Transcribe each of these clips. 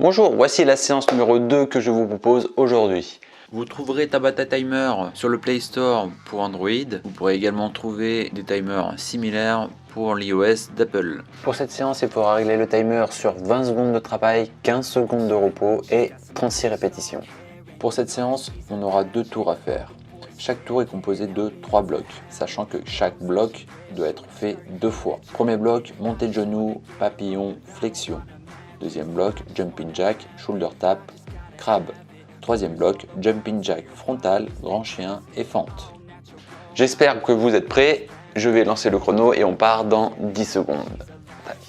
Bonjour, voici la séance numéro 2 que je vous propose aujourd'hui. Vous trouverez Tabata Timer sur le Play Store pour Android. Vous pourrez également trouver des timers similaires pour l'iOS d'Apple. Pour cette séance, il faudra régler le timer sur 20 secondes de travail, 15 secondes de repos et 36 répétitions. Pour cette séance, on aura 2 tours à faire. Chaque tour est composé de 3 blocs, sachant que chaque bloc doit être fait 2 fois. Premier bloc, montée de genoux, papillon, flexion. Deuxième bloc, jumping jack, shoulder tap, crabe. Troisième bloc, jumping jack frontal, grand chien et fente. J'espère que vous êtes prêts. Je vais lancer le chrono et on part dans 10 secondes.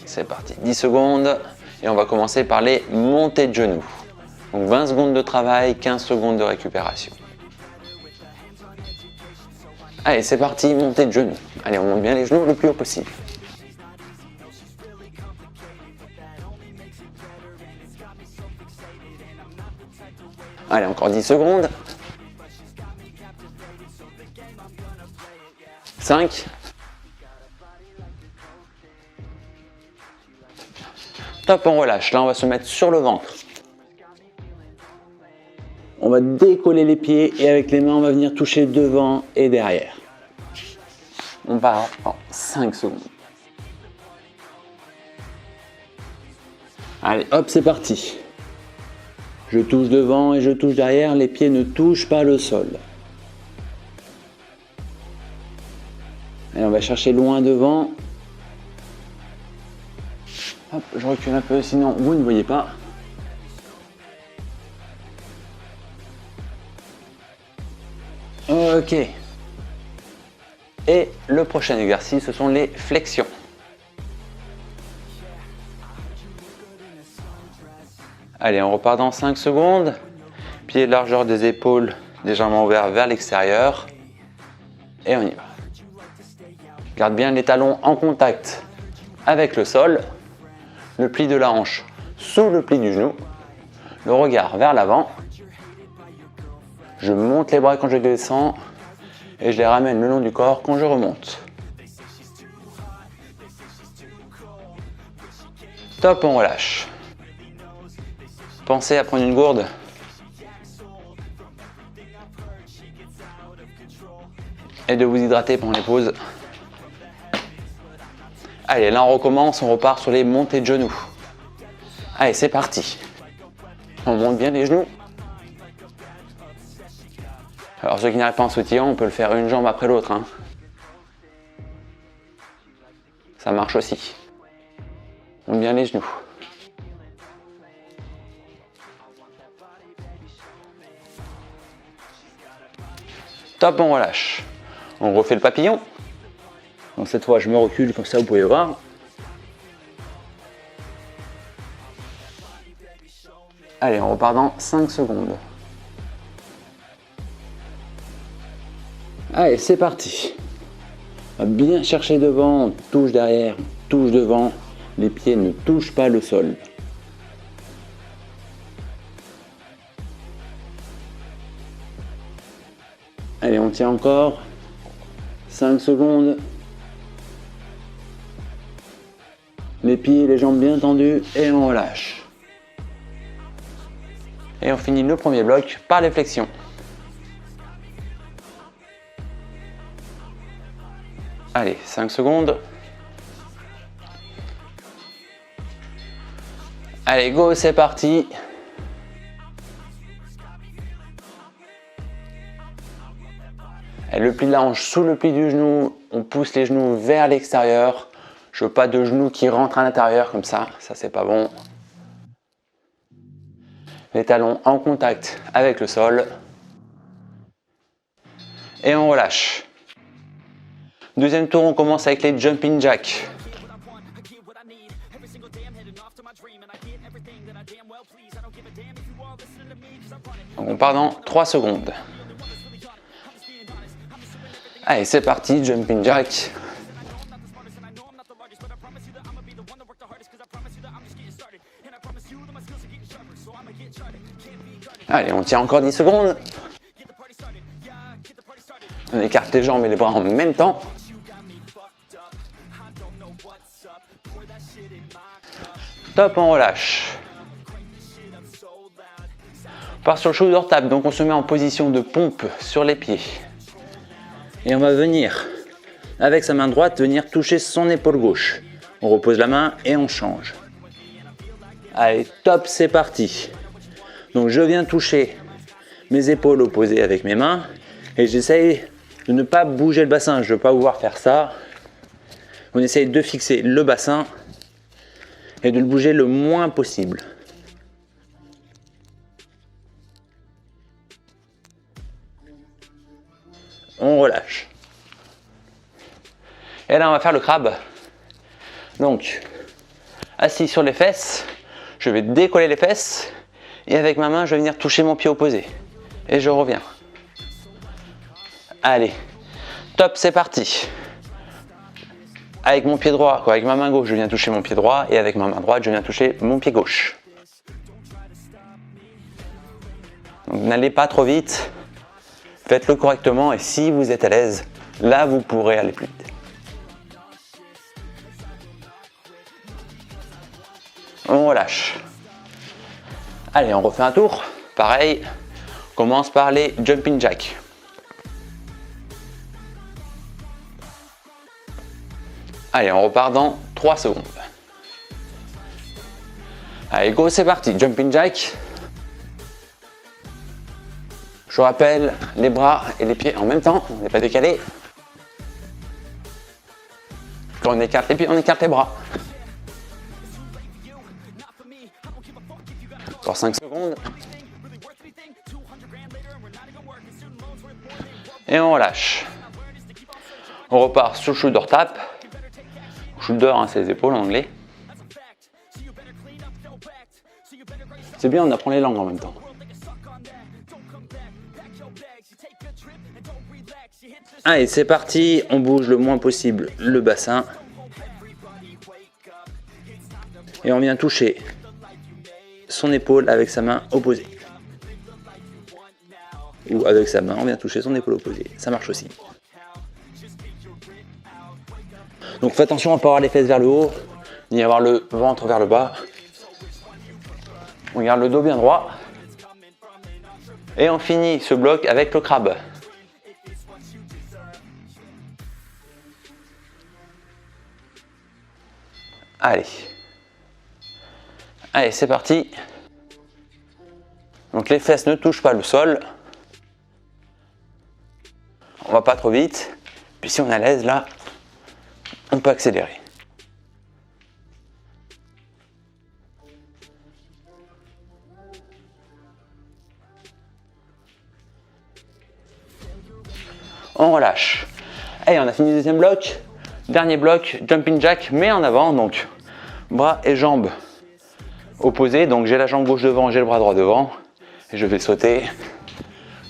C'est parti, 10 secondes et on va commencer par les montées de genoux. Donc 20 secondes de travail, 15 secondes de récupération. Allez, c'est parti, montée de genoux. Allez, on monte bien les genoux le plus haut possible. Allez, encore 10 secondes. 5. Top, on relâche. Là, on va se mettre sur le ventre. On va décoller les pieds et avec les mains, on va venir toucher devant et derrière. On part en 5 secondes. Allez, hop, c'est parti. Je touche devant et je touche derrière, les pieds ne touchent pas le sol. Allez, on va chercher loin devant. Hop, je recule un peu, sinon vous ne voyez pas. Ok. Et le prochain exercice, ce sont les flexions. Allez, on repart dans 5 secondes. Pied de largeur des épaules légèrement ouvert vers l'extérieur. Et on y va. Garde bien les talons en contact avec le sol. Le pli de la hanche sous le pli du genou. Le regard vers l'avant. Je monte les bras quand je descends. Et je les ramène le long du corps quand je remonte. Top, on relâche. Pensez à prendre une gourde. Et de vous hydrater pendant les pauses. Allez, là on recommence, on repart sur les montées de genoux. Allez, c'est parti. On monte bien les genoux. Alors ceux qui n'arrivent pas en sautillant, on peut le faire une jambe après l'autre. Ça marche aussi. On monte bien les genoux. Top, on relâche. On refait le papillon. Donc cette fois, je me recule, comme ça vous pouvez voir. Allez, on repart dans 5 secondes. Allez, c'est parti. On va bien chercher devant, on touche derrière, on touche devant. Les pieds ne touchent pas le sol. Allez, on tient encore 5 secondes. Les pieds et les jambes bien tendus et on relâche. Et on finit le premier bloc par les flexions. Allez, 5 secondes. Allez, go, c'est parti. Et le pli de la hanche sous le pli du genou, on pousse les genoux vers l'extérieur. Je veux pas de genoux qui rentrent à l'intérieur comme ça c'est pas bon. Les talons en contact avec le sol. Et on relâche. Deuxième tour, on commence avec les jumping jack. Donc on part dans 3 secondes. Allez, c'est parti, jumping jack. Allez, on tient encore 10 secondes. On écarte les jambes et les bras en même temps. Top, on relâche. part sur le shoulder tap, donc on se met en position de pompe sur les pieds. Et on va venir, avec sa main droite, venir toucher son épaule gauche. On repose la main et on change. Allez, top, c'est parti. Donc je viens toucher mes épaules opposées avec mes mains et j'essaye de ne pas bouger le bassin. Je ne veux pas pouvoir faire ça. On essaye de fixer le bassin et de le bouger le moins possible. On relâche. Et là, on va faire le crabe. Donc, assis sur les fesses, je vais décoller les fesses et avec ma main, je vais venir toucher mon pied opposé. Et je reviens. Allez, top, c'est parti. Avec mon pied droit, avec ma main gauche, je viens toucher mon pied droit et avec ma main droite, je viens toucher mon pied gauche. Donc, n'allez pas trop vite. Faites-le correctement et si vous êtes à l'aise, là, vous pourrez aller plus vite. On relâche. Allez, on refait un tour. Pareil, on commence par les jumping jacks. Allez, on repart dans 3 secondes. Allez, go, c'est parti. Jumping jack. Je vous rappelle, les bras et les pieds en même temps, on n'est pas décalé. Quand on écarte les pieds, on écarte les bras. Encore 5 secondes. Et on relâche. On repart sur le shoulder tap. Shoulder, hein, c'est les épaules en anglais. C'est bien, on apprend les langues en même temps. Allez, c'est parti, on bouge le moins possible le bassin. Et on vient toucher son épaule avec sa main opposée. Ou avec sa main, on vient toucher son épaule opposée. Ça marche aussi. Donc faites attention à ne pas avoir les fesses vers le haut, ni avoir le ventre vers le bas. On garde le dos bien droit. Et on finit ce bloc avec le crabe. Allez. Allez, c'est parti. Donc les fesses ne touchent pas le sol. On va pas trop vite. Puis si on est à l'aise là, on peut accélérer. On relâche. Allez, on a fini le deuxième bloc. Dernier bloc, jumping jack, mais en avant, donc bras et jambes opposés. Donc j'ai la jambe gauche devant, j'ai le bras droit devant. Et je vais sauter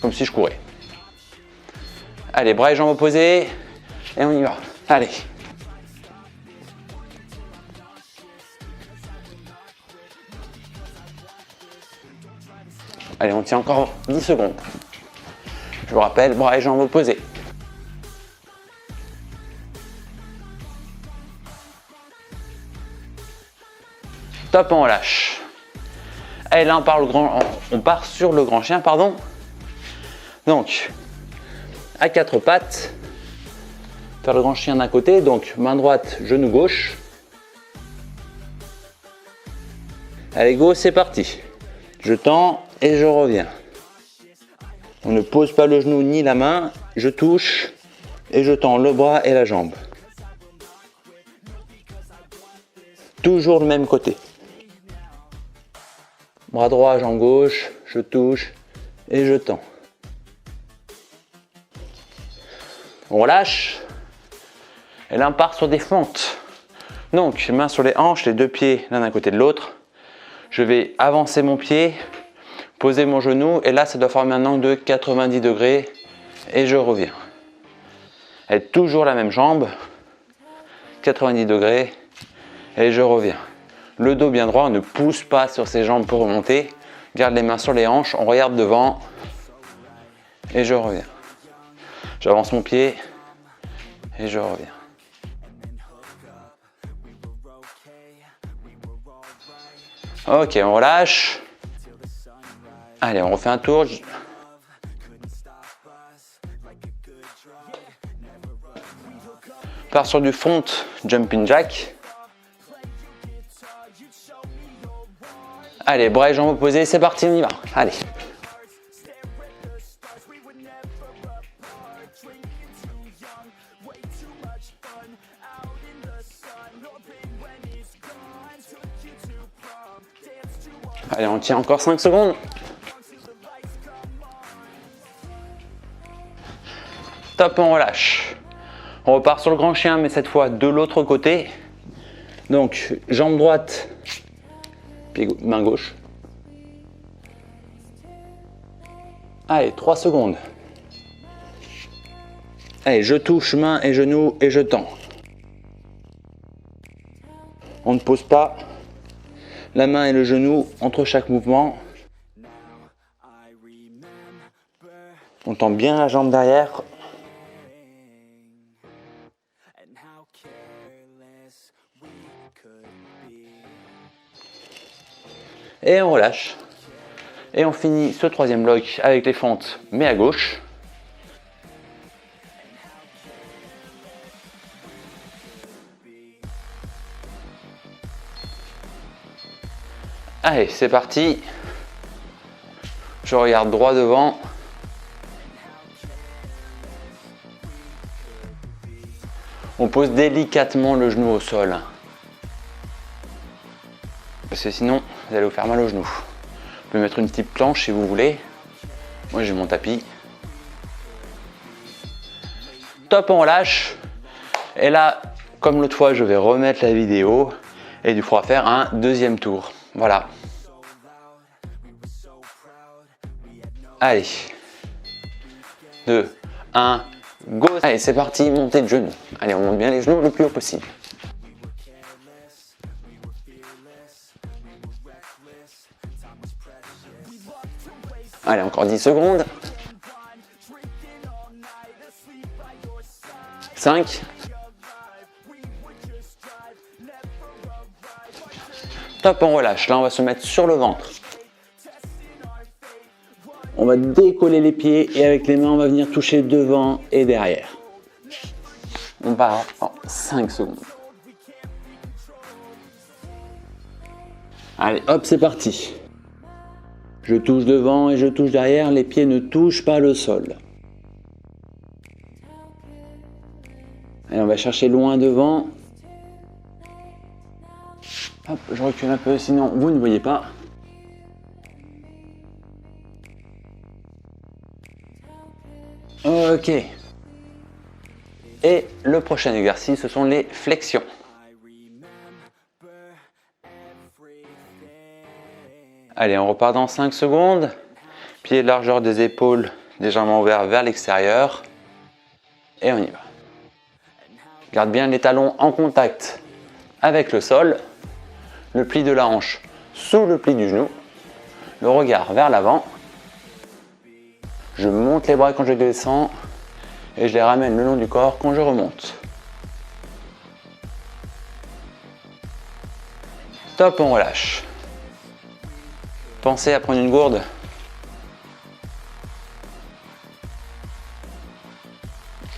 comme si je courais. Allez, bras et jambes opposés. Et on y va. Allez. Allez, on tient encore 10 secondes. Je vous rappelle, bras et jambes opposés. Top, on relâche. Allez, là on part sur le grand chien, pardon. Donc, à 4 pattes, faire le grand chien d'un côté, donc main droite, genou gauche. Allez, go, c'est parti. Je tends et je reviens. On ne pose pas le genou ni la main, je touche et je tends le bras et la jambe. Toujours le même côté. Bras droit, jambe gauche, je touche et je tends. On relâche. Et là, on part sur des fentes. Donc, main sur les hanches, les deux pieds l'un à côté de l'autre. Je vais avancer mon pied, poser mon genou et là, ça doit former un angle de 90 degrés et je reviens. Et toujours la même jambe, 90 degrés et je reviens. Le dos bien droit, on ne pousse pas sur ses jambes pour remonter. Garde les mains sur les hanches, on regarde devant et je reviens. J'avance mon pied et je reviens. Ok, on relâche. Allez, on refait un tour. Part sur du front jumping jack. Allez, bras et jambes opposées, c'est parti, on y va. Allez. Allez, on tient encore 5 secondes. Top, on relâche. On repart sur le grand chien, mais cette fois de l'autre côté. Donc, jambe droite, main gauche. Allez, 3 secondes. Allez, je touche main et genou et je tends. On ne pose pas la main et le genou entre chaque mouvement. On tend bien la jambe derrière. Et on relâche. Et on finit ce troisième bloc avec les fentes, mais à gauche. Allez, c'est parti. Je regarde droit devant. On pose délicatement le genou au sol. Parce que sinon, vous allez vous faire mal au genou. Vous pouvez mettre une petite planche si vous voulez. Moi, j'ai mon tapis. Top, on relâche. Et là, comme l'autre fois, je vais remettre la vidéo et il faudra faire un deuxième tour. Voilà. Allez. 2, 1, go. Allez, c'est parti, montée de genoux. Allez, on monte bien les genoux le plus haut possible. Allez, encore 10 secondes. 5. Top, on relâche. Là, on va se mettre sur le ventre. On va décoller les pieds et avec les mains, on va venir toucher devant et derrière. On part en 5 secondes. Allez, hop, c'est parti. Je touche devant et je touche derrière. Les pieds ne touchent pas le sol. Allez, on va chercher loin devant. Hop, je recule un peu, sinon vous ne voyez pas. Ok. Et le prochain exercice, ce sont les flexions. Allez, on repart dans 5 secondes. Pied de largeur des épaules, légèrement ouvert vers l'extérieur. Et on y va. Garde bien les talons en contact avec le sol. Le pli de la hanche sous le pli du genou. Le regard vers l'avant. Je monte les bras quand je descends. Et je les ramène le long du corps quand je remonte. Top, on relâche. Pensez à prendre une gourde.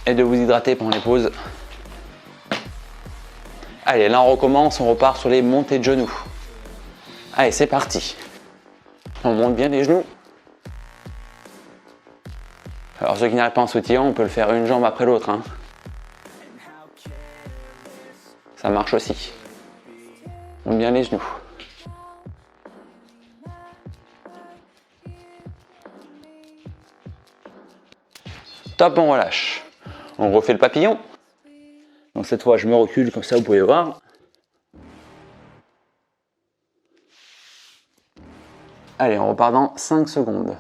Et de vous hydrater pendant les pauses. Allez, là on recommence, on repart sur les montées de genoux. Allez, c'est parti. On monte bien les genoux. Alors ceux qui n'arrivent pas en sautillant, on peut le faire une jambe après l'autre. Hein. Ça marche aussi. On monte bien les genoux. Top, on relâche. On refait le papillon. Donc cette fois, je me recule comme ça, vous pouvez voir. Allez, on repart dans 5 secondes.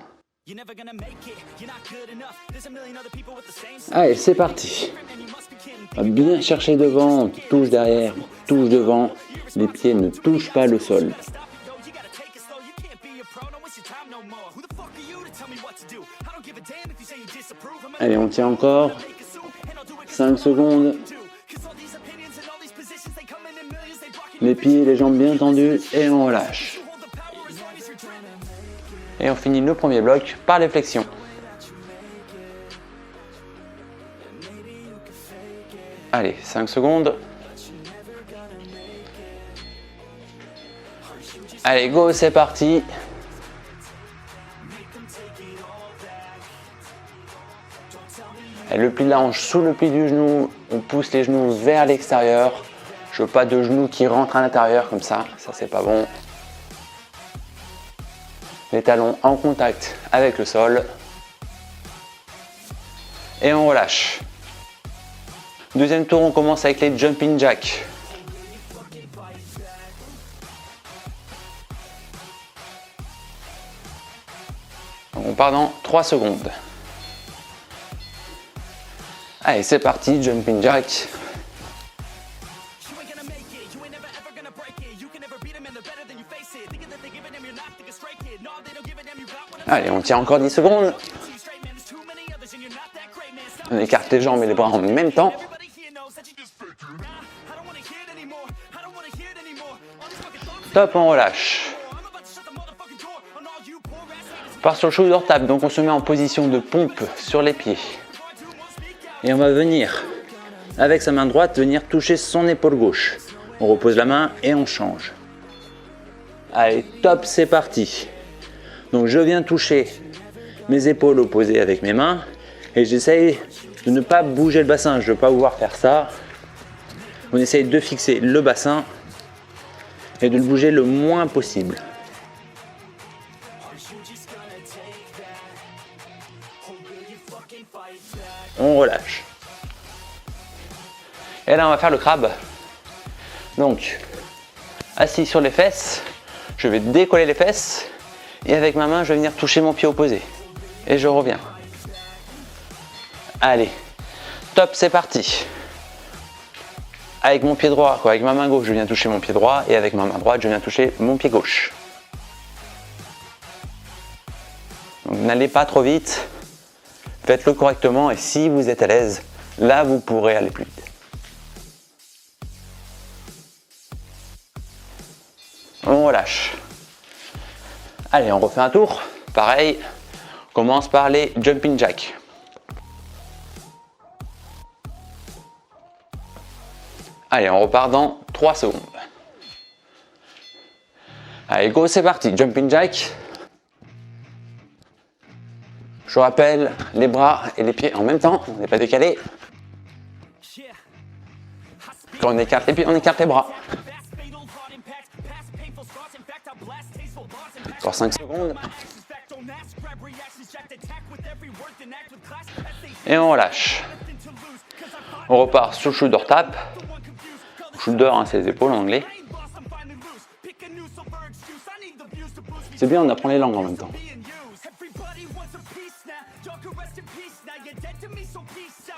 Allez, c'est parti. On va bien chercher devant, touche derrière, touche devant. Les pieds ne touchent pas le sol. Allez, on tient encore. 5 secondes. Les pieds et les jambes bien tendues et on relâche. Et on finit le premier bloc par les flexions. Allez, 5 secondes. Allez, go, c'est parti. Et le pli de la hanche sous le pli du genou, on pousse les genoux vers l'extérieur. Je veux pas de genoux qui rentrent à l'intérieur comme ça c'est pas bon. Les talons en contact avec le sol. Et on relâche. Deuxième tour, on commence avec les jumping jacks. On part dans 3 secondes. Allez, c'est parti, jumping jack. Allez, on tient encore 10 secondes. On écarte les jambes et les bras en même temps. Top, on relâche. On part sur le shoulder tap, donc on se met en position de pompe sur les pieds. Et on va venir, avec sa main droite, venir toucher son épaule gauche. On repose la main et on change. Allez, top, c'est parti. Donc je viens toucher mes épaules opposées avec mes mains et j'essaye de ne pas bouger le bassin. Je ne veux pas pouvoir faire ça. On essaye de fixer le bassin et de le bouger le moins possible. On relâche. Et là on va faire le crabe. Donc assis sur les fesses, je vais décoller les fesses et avec ma main je vais venir toucher mon pied opposé. Et je reviens. Allez, top, c'est parti. Avec mon pied droit, avec ma main gauche je viens toucher mon pied droit et avec ma main droite je viens toucher mon pied gauche. Donc n'allez pas trop vite. Faites-le correctement et si vous êtes à l'aise, là vous pourrez aller plus vite. On relâche. Allez, on refait un tour. Pareil, on commence par les jumping jacks. Allez, on repart dans 3 secondes. Allez, go, c'est parti. Jumping jack. Je rappelle, les bras et les pieds en même temps, on n'est pas décalé. Quand on écarte les pieds, on écarte les bras. Encore 5 secondes. Et on relâche. On repart sur le shoulder tap. Shoulder, c'est les épaules en anglais. C'est bien, on apprend les langues en même temps.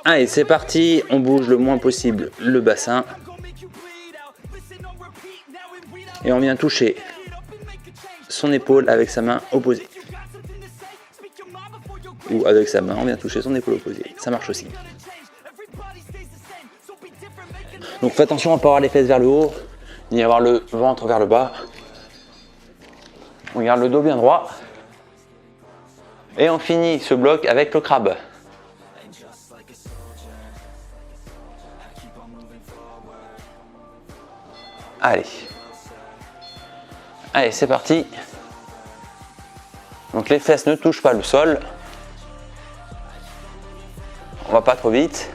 Allez, c'est parti, on bouge le moins possible le bassin. Et on vient toucher son épaule avec sa main opposée. Ou avec sa main, on vient toucher son épaule opposée. Ça marche aussi. Donc faites attention à ne pas avoir les fesses vers le haut, ni avoir le ventre vers le bas. On garde le dos bien droit. Et on finit ce bloc avec le crabe. Allez. Allez, c'est parti. Donc les fesses ne touchent pas le sol. On va pas trop vite.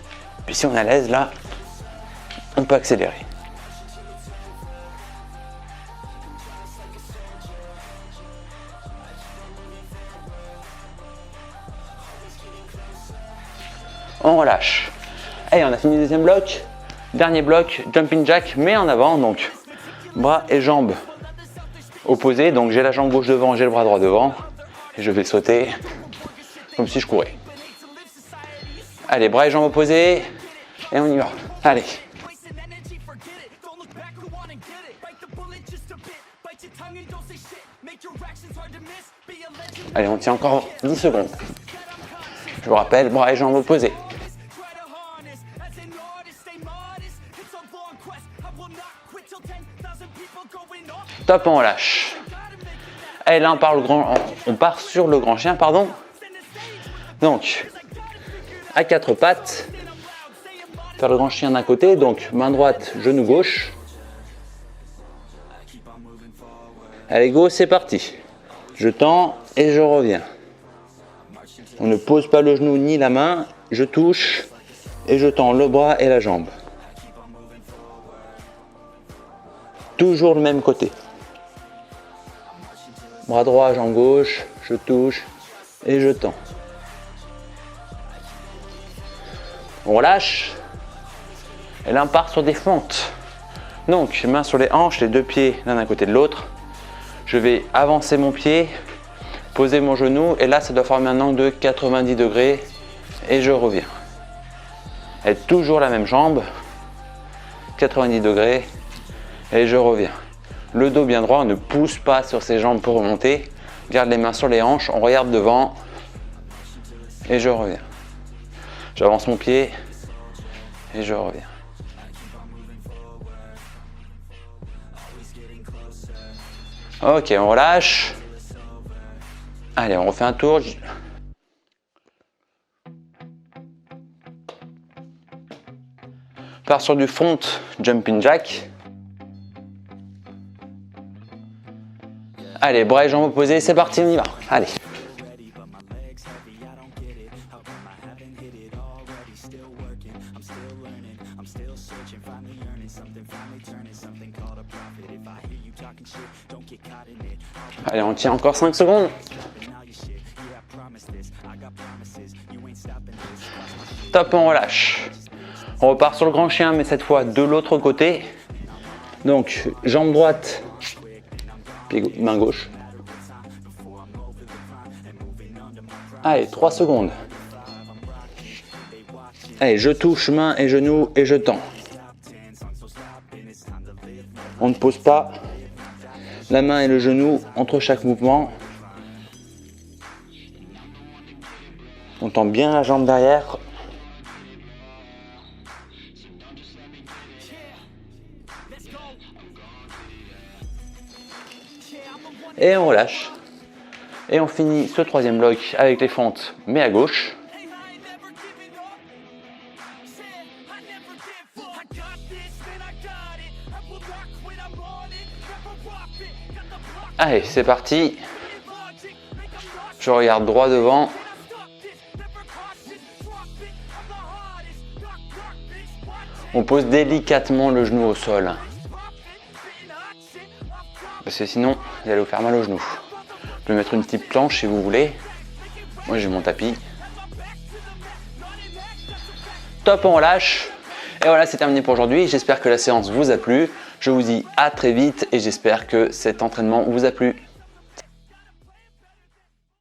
Puis si on est à l'aise là, on peut accélérer. On relâche. Et on a fini le deuxième bloc. Dernier bloc, jumping jack, mais en avant. Donc bras et jambes opposés. Donc j'ai la jambe gauche devant, j'ai le bras droit devant. Et je vais sauter comme si je courais. Allez, bras et jambes opposés. Et on y va. Allez. Allez, on tient encore 10 secondes. Je vous rappelle, bras et jambes opposés. Top, on relâche. Allez, là on part sur le grand chien, pardon. Donc, à quatre pattes, faire le grand chien d'un côté, donc main droite, genou gauche. Allez, go, c'est parti. Je tends et je reviens. On ne pose pas le genou ni la main, je touche et je tends le bras et la jambe. Toujours le même côté. Bras droit, jambe gauche, je touche et je tends. On relâche. Et là on part sur des fentes. Donc main sur les hanches, les deux pieds l'un à côté de l'autre. Je vais avancer mon pied, poser mon genou et là ça doit former un angle de 90 degrés et je reviens. Et toujours la même jambe, 90 degrés et je reviens. Le dos bien droit, on ne pousse pas sur ses jambes pour remonter. Garde les mains sur les hanches, on regarde devant et je reviens. J'avance mon pied et je reviens. Ok, on relâche. Allez, on refait un tour. Part sur du front jumping jack. Allez, bras et jambes opposés, c'est parti, on y va. Allez. Allez, on tient encore 5 secondes. Top, on relâche. On repart sur le grand chien, mais cette fois de l'autre côté. Donc, jambe droite, main gauche. Allez, 3 secondes. Allez, je touche main et genou et je tends. On ne pose pas la main et le genou entre chaque mouvement. On tend bien la jambe derrière. Et on relâche. Et on finit ce troisième bloc avec les fentes, mais à gauche. Allez, c'est parti. Je regarde droit devant. On pose délicatement le genou au sol. Parce que sinon, vous allez vous faire mal au genou. Vous pouvez mettre une petite planche si vous voulez. Moi, j'ai mon tapis. Top, on relâche. Et voilà, c'est terminé pour aujourd'hui. J'espère que la séance vous a plu. Je vous dis à très vite et j'espère que cet entraînement vous a plu.